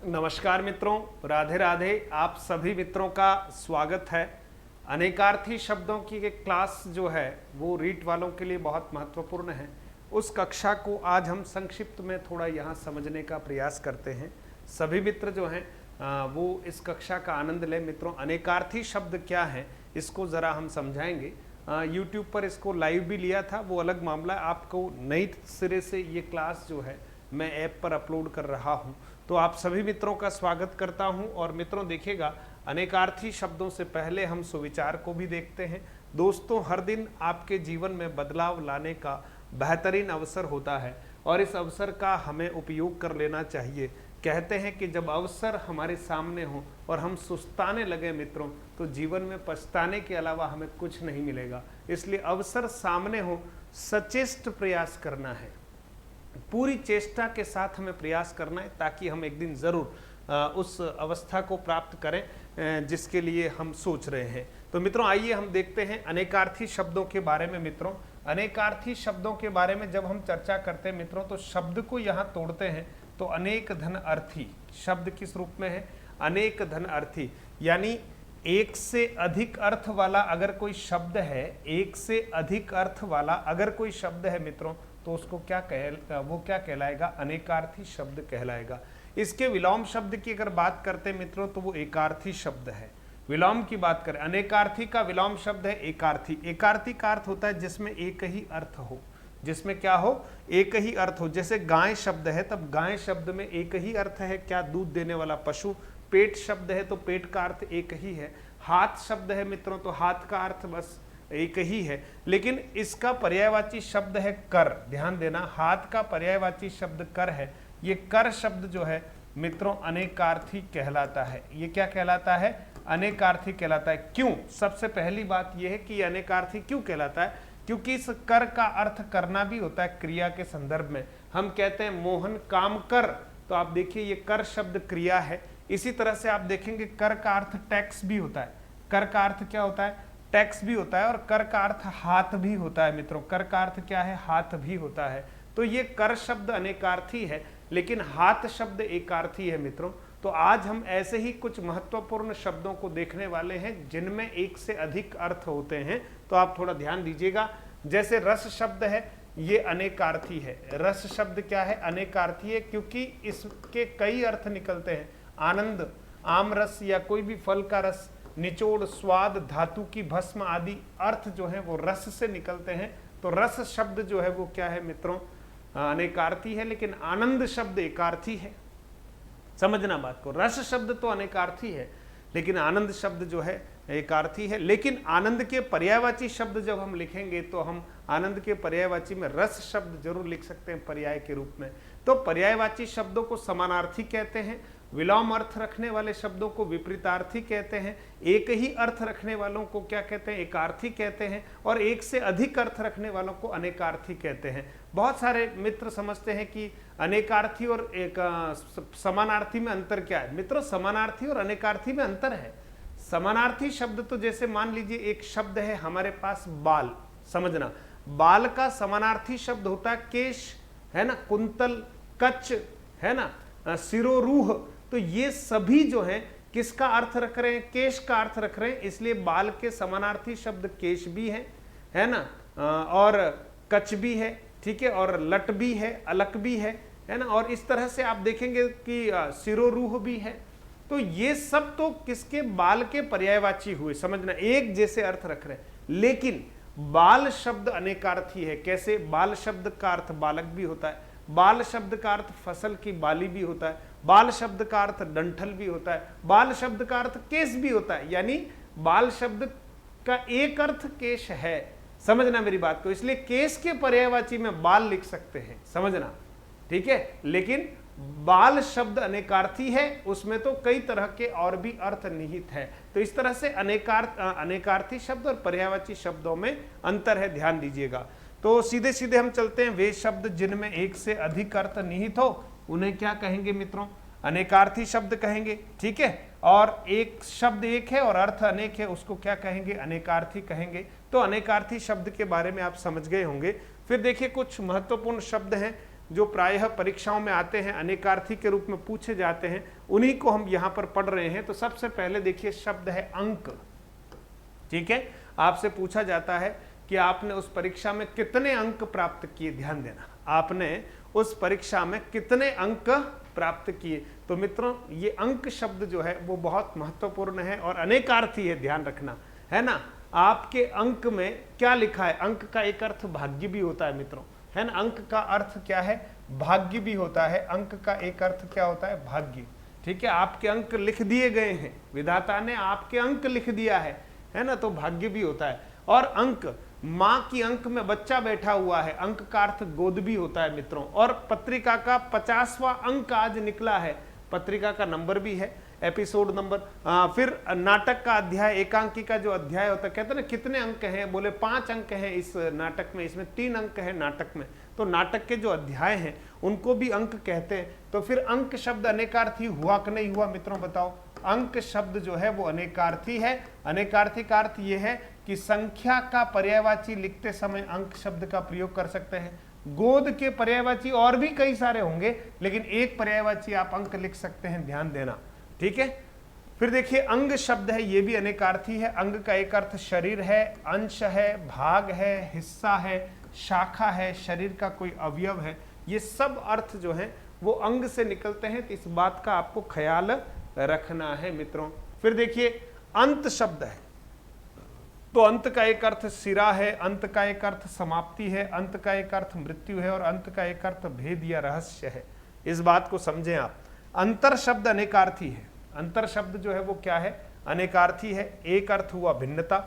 नमस्कार मित्रों, राधे राधे। आप सभी मित्रों का स्वागत है। अनेकार्थी शब्दों की एक क्लास जो है वो रीट वालों के लिए बहुत महत्वपूर्ण है। उस कक्षा को आज हम संक्षिप्त में थोड़ा यहाँ समझने का प्रयास करते हैं। सभी मित्र जो हैं वो इस कक्षा का आनंद लें। मित्रों, अनेकार्थी शब्द क्या है इसको ज़रा हम समझाएंगे। यूट्यूब पर इसको लाइव भी लिया था, वो अलग मामला। आपको नई सिरे से ये क्लास जो है मैं ऐप पर अपलोड कर रहा हूँ, तो आप सभी मित्रों का स्वागत करता हूं। और मित्रों देखिएगा, अनेकार्थी शब्दों से पहले हम सुविचार को भी देखते हैं। दोस्तों, हर दिन आपके जीवन में बदलाव लाने का बेहतरीन अवसर होता है और इस अवसर का हमें उपयोग कर लेना चाहिए। कहते हैं कि जब अवसर हमारे सामने हो और हम सुस्ताने लगे मित्रों, तो जीवन में पछताने के अलावा हमें कुछ नहीं मिलेगा। इसलिए अवसर सामने हो, सचेष्ट प्रयास करना है, पूरी चेष्टा के साथ हमें प्रयास करना है, ताकि हम एक दिन ज़रूर उस अवस्था को प्राप्त करें जिसके लिए हम सोच रहे हैं। तो मित्रों आइए हम देखते हैं अनेकार्थी शब्दों के बारे में। मित्रों, अनेकार्थी शब्दों के बारे में जब हम चर्चा करते हैं मित्रों, तो शब्द को यहाँ तोड़ते हैं तो अनेक धन अर्थी शब्द किस रूप में है? अनेक धन अर्थी, यानी एक से अधिक अर्थ वाला अगर कोई शब्द है, एक से अधिक अर्थ वाला अगर कोई शब्द है मित्रों, तो उसको क्या कहलाएगा? अनेकार्थी शब्द कहलाएगा। इसके विलोम शब्द की अगर बात करते हैं मित्रों, तो वो एकार्थी शब्द है। विलोम की बात करें, अनेकार्थी का विलोम शब्द है एकार्थी। एकार्थी का अर्थ होता है जिसमें एक ही अर्थ हो। जिसमें क्या हो? एक ही अर्थ हो। जैसे गाय शब्द है, तब गाय शब्द में एक ही अर्थ है, क्या? दूध देने वाला पशु। पेट शब्द है तो पेट का अर्थ एक ही है। हाथ शब्द है मित्रों, तो हाथ का अर्थ बस एक ही है। लेकिन इसका पर्यायवाची शब्द है कर। ध्यान देना, हाथ का पर्यायवाची शब्द कर है। ये कर शब्द जो है मित्रों अनेकार्थी कहलाता है। ये क्या कहलाता है? अनेकार्थी कहलाता है। क्यों? सबसे पहली बात यह है कि अनेकार्थी क्यों कहलाता है? क्योंकि इस कर का अर्थ करना भी होता है क्रिया के संदर्भ में। हम कहते हैं मोहन काम कर, तो आप देखिए ये कर शब्द क्रिया है। इसी तरह से आप देखेंगे कर का अर्थ टैक्स भी होता है। कर का अर्थ क्या होता है? टैक्स भी होता है। और कर का अर्थ हाथ भी होता है मित्रों। कर का अर्थ क्या है? हाथ भी होता है। तो ये कर शब्द अनेकार्थी है, लेकिन हाथ शब्द एकार्थी है मित्रों। तो आज हम ऐसे ही कुछ महत्वपूर्ण शब्दों को देखने वाले हैं जिनमें एक से अधिक अर्थ होते हैं। तो आप थोड़ा ध्यान दीजिएगा। जैसे रस शब्द है, ये अनेकार्थी है। रस शब्द क्या है? अनेकार्थी है, क्योंकि इसके कई अर्थ निकलते हैं। आनंद, आम रस या कोई भी फल का रस, निचोड़, स्वाद, धातु की भस्म आदि अर्थ जो है वो रस से निकलते हैं। तो रस शब्द जो है वो क्या है मित्रों? अनेकार्थी है। लेकिन आनंद शब्द एकार्थी है। समझना बात को, रस शब्द तो अनेकार्थी है, लेकिन आनंद शब्द जो है एकार्थी है। लेकिन आनंद के पर्यायवाची शब्द जब हम लिखेंगे तो हम आनंद के पर्यायवाची में रस शब्द जरूर लिख सकते हैं पर्याय के रूप में। तो पर्यायवाची शब्दों को समानार्थी कहते हैं। विलोम अर्थ रखने वाले शब्दों को विपरीतार्थी कहते हैं। एक ही अर्थ रखने वालों को क्या कहते हैं? एकार्थी कहते हैं। और एक से अधिक अर्थ रखने वालों को अनेकार्थी कहते हैं। बहुत सारे मित्र समझते हैं कि अनेकार्थी और एक समानार्थी में अंतर क्या है। मित्रों, समानार्थी और अनेकार्थी में अंतर है। समानार्थी शब्द तो जैसे मान लीजिए एक शब्द है हमारे पास बाल। समझना, बाल का समानार्थी शब्द होता है केश, है ना, कुंतल, कच्च, है ना, सिरोरूह। तो ये सभी जो हैं किसका अर्थ रख रहे हैं? केश का अर्थ रख रहे हैं। इसलिए बाल के समानार्थी शब्द केश भी है ना, और कच भी है, ठीक है, और लट भी है, अलक भी है ना। और इस तरह से आप देखेंगे कि सिरोरूह भी है। तो ये सब तो किसके? बाल के पर्यायवाची हुए। समझना, एक जैसे अर्थ रख रहे हैं। लेकिन बाल शब्द अनेकार्थी है। कैसे? बाल शब्द का अर्थ बालक भी होता है, बाल शब्द का अर्थ फसल की बाली भी होता है, बाल शब्द का अर्थ डंठल भी होता है, बाल शब्द का अर्थ केस भी होता है। यानी बाल शब्द का एक अर्थ केश है। समझना मेरी बात को। इसलिए केस के पर्यायवाची में बाल लिख सकते हैं। समझना, ठीक है। लेकिन बाल शब्द अनेकार्थी है, उसमें तो कई तरह के और भी अर्थ निहित है। तो इस तरह से अनेकार्थी शब्द और पर्यायवाची शब्दों में अंतर है, ध्यान दीजिएगा। तो सीधे सीधे हम चलते हैं। वे शब्द जिनमें एक से अधिक अर्थ निहित हो उन्हें क्या कहेंगे मित्रों? अनेकार्थी शब्द कहेंगे, ठीक है। और एक शब्द एक है और अर्थ अनेक है, उसको क्या कहेंगे? अनेकार्थी कहेंगे। तो अनेकार्थी शब्द के बारे में आप समझ गए होंगे। फिर देखिए कुछ महत्वपूर्ण शब्द हैं जो प्रायः परीक्षाओं में आते हैं, अनेकार्थी के रूप में पूछे जाते हैं, उन्हीं को हम यहाँ पर पढ़ रहे हैं। तो सबसे पहले देखिए शब्द है अंक। ठीक है, आपसे पूछा जाता है कि आपने उस परीक्षा में कितने अंक प्राप्त किए। ध्यान देना, आपने उस परीक्षा में कितने अंक प्राप्त किए। तो मित्रों ये अंक शब्द जो है वो बहुत महत्वपूर्ण है और अनेकार्थी है, ध्यान रखना, है ना। आपके अंक में क्या लिखा है? अंक का एक अर्थ भाग्य भी होता है मित्रों, है ना। अंक का अर्थ क्या है? भाग्य भी होता है। अंक का एक अर्थ क्या होता है? भाग्य। ठीक है, आपके अंक लिख दिए गए हैं, विधाता ने आपके अंक लिख दिया है ना, तो भाग्य भी होता है। और अंक, माँ की अंक में बच्चा बैठा हुआ है, अंक का अर्थ गोद भी होता है मित्रों। और पत्रिका का 50वां अंक आज निकला है, पत्रिका का नंबर भी है, एपिसोड नंबर। फिर नाटक का अध्याय, एकांकी का जो अध्याय होता है, कहते हैं ना कितने अंक हैं, बोले 5 अंक हैं इस नाटक में, इसमें 3 अंक है नाटक में। तो नाटक के जो अध्याय हैं उनको भी अंक कहते हैं। तो फिर अंक शब्द अनेकार्थी हुआ कि नहीं हुआ मित्रों, बताओ। अंक शब्द जो है वो अनेकार्थी है। अनेकार्थी का अर्थ ये है कि संख्या का पर्यायवाची लिखते समय अंक शब्द का प्रयोग कर सकते हैं। गोद के पर्यायवाची और भी कई सारे होंगे, लेकिन एक पर्यायवाची आप अंक लिख सकते हैं, ध्यान देना। ठीक है, फिर देखिए अंग शब्द है, ये भी अनेकार्थी है। अंग का एक अर्थ शरीर है, अंश है, भाग है, हिस्सा है, शाखा है, शरीर का कोई अवयव है। ये सब अर्थ जो है वो अंग से निकलते हैं, तो इस बात का आपको ख्याल रखना है मित्रों। फिर देखिए अंत शब्द है, तो अंत का एक अर्थ सिरा है, अंत का एक अर्थ समाप्ति है, अंत का एक अर्थ मृत्यु है और अंत का एक अर्थ भेद या रहस्य है। इस बात को समझें आप। अंतर शब्द अनेकार्थी है। अंतर शब्द जो है वो क्या है? अनेकार्थी है। एक अर्थ हुआ भिन्नता,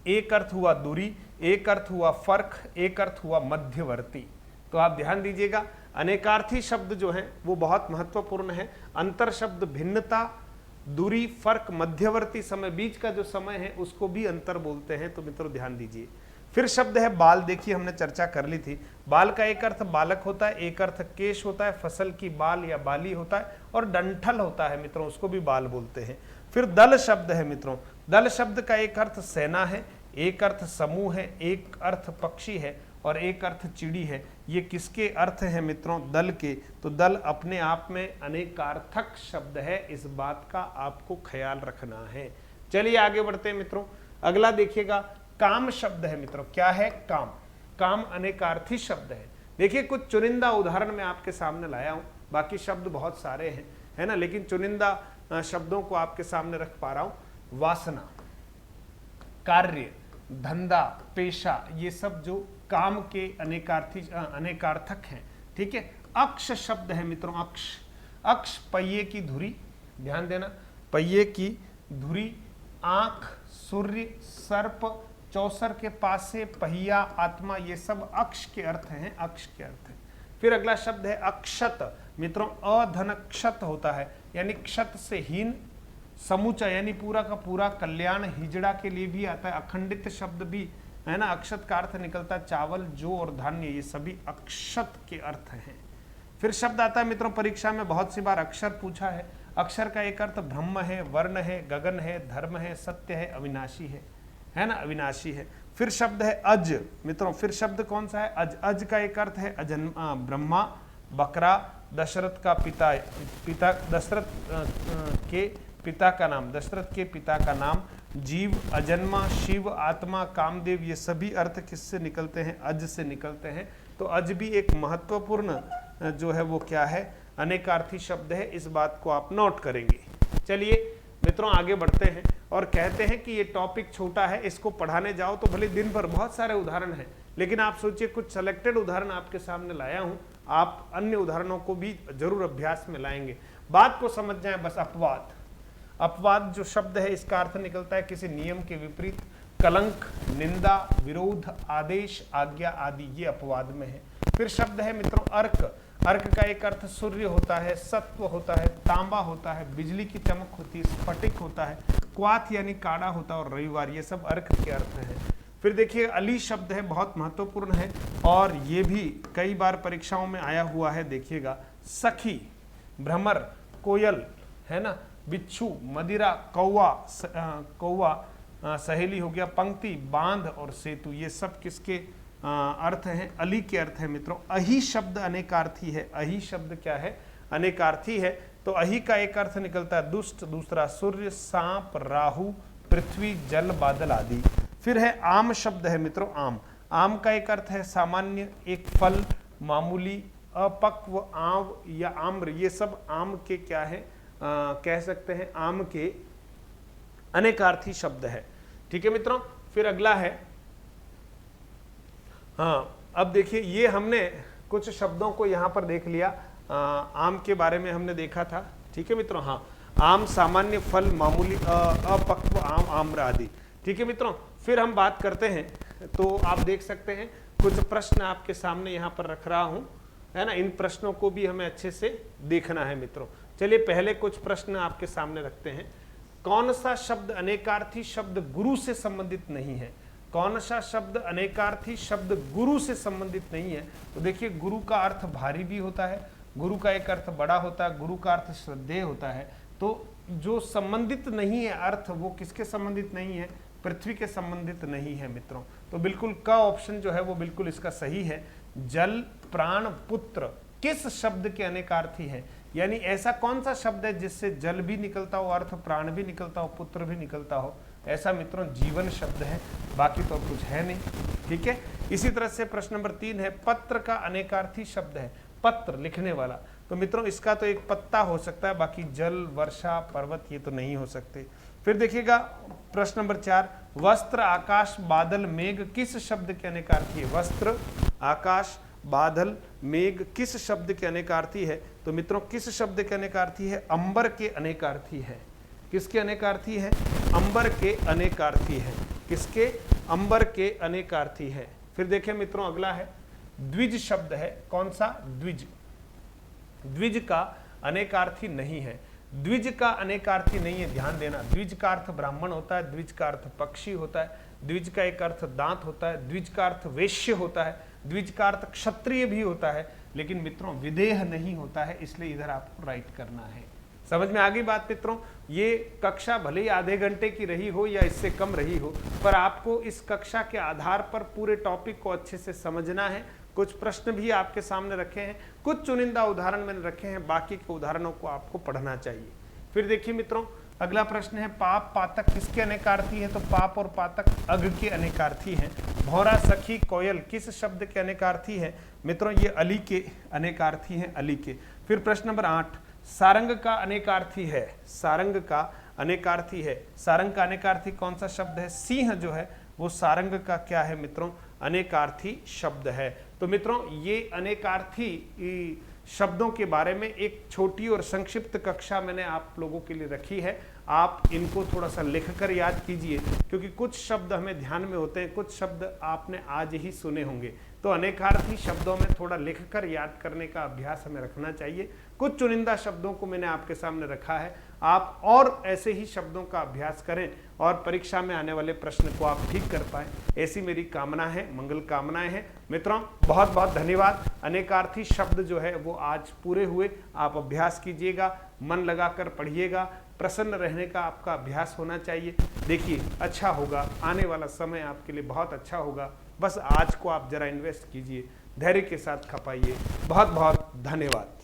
एक अर्थ हुआ दूरी, एक अर्थ हुआ फर्क, एक अर्थ हुआ मध्यवर्ती। तो आप ध्यान दीजिएगा, अनेकार्थी शब्द जो है वो बहुत महत्वपूर्ण है। अंतर शब्द भिन्नता, दूरी, फर्क, मध्यवर्ती समय, बीच का जो समय है उसको भी अंतर बोलते हैं। तो मित्रों ध्यान दीजिए। फिर शब्द है बाल। देखिए हमने चर्चा कर ली थी, बाल का एक अर्थ बालक होता है, एक अर्थ केश होता है, फसल की बाल या बाली होता है, और डंठल होता है मित्रों, उसको भी बाल बोलते हैं। फिर दल शब्द है मित्रों। दल शब्द का एक अर्थ सेना है, एक अर्थ समूह है, एक अर्थ पक्षी है और एक अर्थ चिड़ी है। ये किसके अर्थ हैं मित्रों? दल के। तो दल अपने आप में अनेकार्थक शब्द है, इस बात का आपको ख्याल रखना है। चलिए आगे बढ़ते हैं मित्रों। अगला देखिएगा, काम शब्द है मित्रों। क्या है? काम। काम अनेकार्थी शब्द है। देखिए कुछ चुनिंदा उदाहरण मैं आपके सामने लाया हूं, बाकी शब्द बहुत सारे हैं, है ना, लेकिन चुनिंदा शब्दों को आपके सामने रख पा रहा हूं। वासना, कार्य, धंधा, पेशा, ये सब जो काम के अनेकार्थक हैं। ठीक है। अक्ष शब्द है मित्रों। अक्ष, अक्ष पहिए की धुरी, ध्यान देना, पहिए की धुरी, आंख, सूर्य, सर्प, चौसर के पास से, पहिया, आत्मा, ये सब अक्ष के अर्थ हैं, अक्ष के अर्थ हैं। फिर अगला शब्द है अक्षत मित्रों। अधन क्षत होता है, यानी क्षत से हीन, समूचा यानी पूरा का पूरा, कल्याण, हिजड़ा के लिए भी आता है। अखंडित शब्द भी है ना, अक्षत का अर्थ निकलता है चावल, जौ और धान्य, ये सभी अक्षत के अर्थ हैं। फिर शब्द आता है मित्रों, परीक्षा में बहुत सी बार अक्षर पूछा है। अक्षर का एक अर्थ ब्रह्म है, वर्ण है, गगन है, धर्म है, सत्य है, अविनाशी है ना, अविनाशी है। फिर शब्द है अज मित्रों। फिर शब्द कौन सा है? अज। अज का एक अर्थ है अजन्मा, ब्रह्मा, बकरा, दशरथ का पिता, दशरथ के पिता का नाम, दशरथ के पिता का नाम, जीव, अजन्मा, शिव, आत्मा, कामदेव, ये सभी अर्थ किससे निकलते हैं? अज से निकलते हैं। तो अज भी एक महत्वपूर्ण जो है वो क्या है? अनेकार्थी शब्द है। इस बात को आप नोट करेंगे। चलिए मित्रों आगे बढ़ते हैं और कहते हैं कि ये टॉपिक छोटा है, इसको पढ़ाने जाओ तो भले दिन भर बहुत सारे उदाहरण हैं, लेकिन आप सोचिए कुछ सेलेक्टेड उदाहरण आपके सामने लाया हूं, आप अन्य उदाहरणों को भी जरूर अभ्यास में लाएंगे। बात को समझ जाए बस। अपवाद, अपवाद जो शब्द है इसका अर्थ निकलता है किसी नियम के विपरीत। कलंक, निंदा, विरोध, आदेश, आज्ञा आदि, ये अपवाद में है। फिर शब्द है मित्रों अर्क। अर्क का एक अर्थ सूर्य होता है, सत्व होता है, तांबा होता है, बिजली की चमक होती है, स्फटिक होता है, क्वाथ यानी काड़ा होता है और रविवार, ये सब अर्क के अर्थ हैं। फिर देखिए अली शब्द है, बहुत महत्वपूर्ण है और ये भी कई बार परीक्षाओं में आया हुआ है। देखिएगा सखी, भ्रमर, कोयल, है ना, बिच्छू, मदिरा, कौवा, कौवा सहेली हो गया, पंक्ति, बांध और सेतु, ये सब किसके अर्थ है, अली के अर्थ है मित्रों अही शब्द अनेकार्थी है। अही शब्द क्या है? अनेकार्थी है। तो अही का एक अर्थ निकलता है दुष्ट, दूसरा सूर्य, सांप, राहु, पृथ्वी, जल, बादल आदि। फिर है आम शब्द है मित्रों आम। आम का एक अर्थ है सामान्य, एक फल, मामूली, अपक्व, आंव या आम्र, ये सब आम के क्या है कह सकते हैं आम के अनेकार्थी शब्द है। ठीक है मित्रों। फिर अगला है, हाँ अब देखिए ये हमने कुछ शब्दों को यहाँ पर देख लिया, आम के बारे में हमने देखा था। ठीक है मित्रों। हाँ, आम, सामान्य, फल, मामूली, अपक्व, आम, आम्र आदि। ठीक है मित्रों। फिर हम बात करते हैं, तो आप देख सकते हैं कुछ प्रश्न आपके सामने यहाँ पर रख रहा हूँ, है ना। इन प्रश्नों को भी हमें अच्छे से देखना है मित्रों। चलिए पहले कुछ प्रश्न आपके सामने रखते हैं। कौन सा शब्द अनेकार्थी शब्द गुरु से संबंधित नहीं है? कौन सा शब्द अनेकार्थी शब्द गुरु से संबंधित नहीं है? तो देखिए गुरु का अर्थ भारी भी होता है, गुरु का एक अर्थ बड़ा होता है, गुरु का अर्थ श्रद्धेय होता है। तो जो संबंधित नहीं है अर्थ, वो किसके संबंधित नहीं है? पृथ्वी के संबंधित नहीं है मित्रों। तो बिल्कुल का ऑप्शन जो है वो बिल्कुल इसका सही है। जल, प्राण, पुत्र किस शब्द के अनेकार्थी है? यानी ऐसा कौन सा शब्द है जिससे जल भी निकलता हो, अर्थ प्राण भी निकलता हो, पुत्र भी निकलता हो? ऐसा मित्रों जीवन शब्द है, बाकी तो कुछ है नहीं। ठीक है। इसी तरह से प्रश्न नंबर 3 है, पत्र का अनेकार्थी शब्द है। पत्र, लिखने वाला। तो मित्रों इसका तो एक पत्ता हो सकता है, बाकी जल, वर्षा, पर्वत ये तो नहीं हो सकते। फिर देखिएगा प्रश्न नंबर 4, वस्त्र, आकाश, बादल, मेघ किस शब्द के अनेकार्थी है? वस्त्र, आकाश, बादल, मेघ किस शब्द के अनेकार्थी है? तो मित्रों किस शब्द के अनेकार्थी है? अंबर के अनेकार्थी है। किसके अनेकार्थी है? अंबर के अनेकार्थी है। किसके? अंबर के अनेकार्थी है। फिर देखें मित्रों अगला है, द्विज शब्द है। कौन सा? द्विज। द्विज का अनेकार्थी नहीं है। द्विज का अनेकार्थी नहीं है, ध्यान देना। द्विज का अर्थ ब्राह्मण होता है, द्विज का अर्थ पक्षी होता है, द्विज का एक अर्थ दांत होता है, द्विज का अर्थ वैश्य होता है, द्विज का अर्थ क्षत्रिय भी होता है, लेकिन मित्रों विदेह नहीं होता है। इसलिए इधर आपको राइट करना है। समझ में आ गई बात मित्रों? ये कक्षा भले ही आधे घंटे की रही हो या इससे कम रही हो, पर आपको इस कक्षा के आधार पर पूरे टॉपिक को अच्छे से समझना है। कुछ प्रश्न भी आपके सामने रखे हैं, कुछ चुनिंदा उदाहरण मैंने रखे हैं, बाकी के उदाहरणों को आपको पढ़ना चाहिए। फिर देखिए मित्रों अगला प्रश्न है, पाप, पातक किसके अनेकार्थी है? तो पाप और पातक अघ के अनेकार्थी हैं। भौरा, सखी, कोयल किस शब्द के अनेकार्थी है? मित्रों ये अली के अनेकार्थी हैं, अली के। फिर प्रश्न नंबर 8, सारंग का अनेकार्थी है। सारंग का अनेकार्थी है। सारंग का अनेकार्थी कौन सा शब्द है? सिंह जो है वो सारंग का क्या है मित्रों? अनेकार्थी शब्द है। तो मित्रों ये अनेकार्थी शब्दों के बारे में एक छोटी और संक्षिप्त कक्षा मैंने आप लोगों के लिए रखी है। आप इनको थोड़ा सा लिखकर याद कीजिए, क्योंकि कुछ शब्द हमें ध्यान में होते हैं, कुछ शब्द आपने आज ही सुने होंगे। तो अनेकार्थी शब्दों में थोड़ा लिखकर याद करने का अभ्यास हमें रखना चाहिए। कुछ चुनिंदा शब्दों को मैंने आपके सामने रखा है, आप और ऐसे ही शब्दों का अभ्यास करें और परीक्षा में आने वाले प्रश्न को आप ठीक कर पाएं, ऐसी मेरी कामना है, मंगल कामनाएं हैं। मित्रों बहुत बहुत धन्यवाद। अनेकार्थी शब्द जो है वो आज पूरे हुए। आप अभ्यास कीजिएगा, मन लगाकर पढ़िएगा, प्रसन्न रहने का आपका अभ्यास होना चाहिए। देखिए अच्छा होगा, आने वाला समय आपके लिए बहुत अच्छा होगा। बस आज को आप जरा इन्वेस्ट कीजिए, धैर्य के साथ खपाइए। बहुत बहुत धन्यवाद।